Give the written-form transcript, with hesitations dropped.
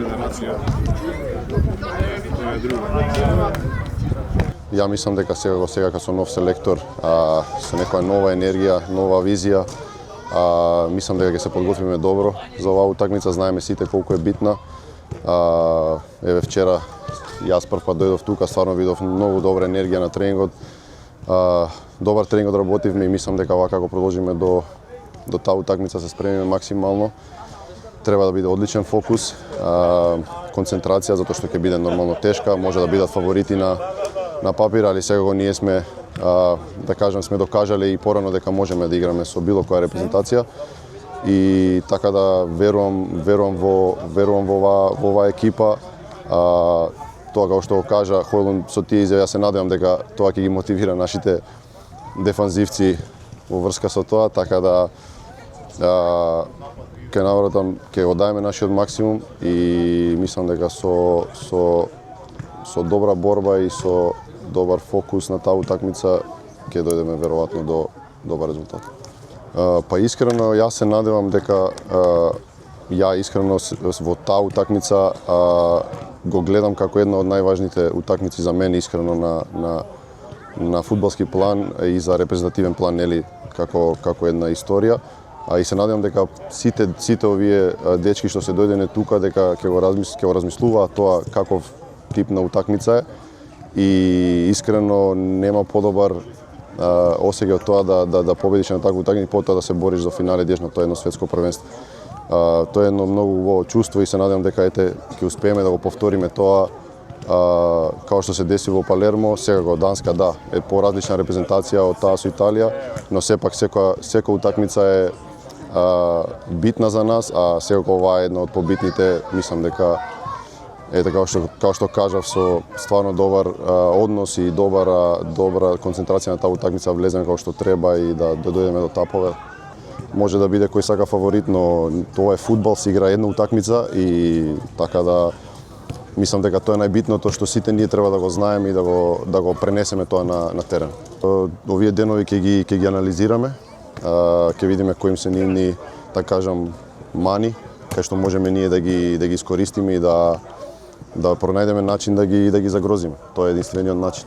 федерација. Тоа е друго. Ја мислам дека сега со нов селектор, со некоја нова енергија, нова визија, мислам дека ќе се подготвиме добро за оваа утакмица, знаеме сите колку е битна. Еве вчера јас прв пат дојдов тука, стварно видов многу добра енергија на тренингот. Добар тренинг одработивме и мислам дека вака како продолжиме до таа утакмица се спремиме максимално. Треба да биде одличен фокус, концентрација, затоа што ќе биде нормално тешка, може да бидат фаворити на папир, али секако ние сме, да кажам, сме докажале и порано дека можеме да играме со било која репрезентација и така да верувам во оваа екипа. Тоа како што го кажа Хојлунд со тие изјави, ја се надевам дека тоа ќе ги мотивира нашите дефанзивци во врска со тоа, така да ќе навратам, ќе го даеме нашиот максимум и мислам дека со добра борба и со добар фокус на таа утакмица ќе дојдеме веројатно до добар резултат. Па искрено јас се надевам дека ја искрено во таа утакмица го гледам како една од најважните утакмици за мене искрено на фудбалски план и за репрезентативен план, нели, како една историја. И се надевам дека сите овие дечки што се дојдене тука дека ќе го размислуваат тоа каков тип на утакмица е и искрено нема подобар осеќај од тоа да победиш на таква утакмица и потоа да се бориш за финале идеш на тоа едно светско првенство. Тоа е едно многу убаво чувство и се надевам дека ќе успееме да го повториме тоа како што се деси во Палермо. Секако Данска е поразлична репрезентација од таа со Италија, но сепак секоја утакмица е битна за нас, а секако оваа е една од побитните. Мислам дека како што кажав, со стварно добар однос и добра концентрација на таа утакмица влеземе како што треба и да дојдеме до тапове. Може да биде кој сака фаворит, но тоа е фудбал, се игра една утакмица и така да мислам дека тоа е најбитното што сите ние треба да го знаеме и да го пренесеме тоа на терен. Овие денови ќе ги анализираме, ќе видиме кои се нивни, така кажам, мани, кај што можеме ние да ги искористиме и да пронајдеме начин да ги загрозиме. Тоа е единствениот начин.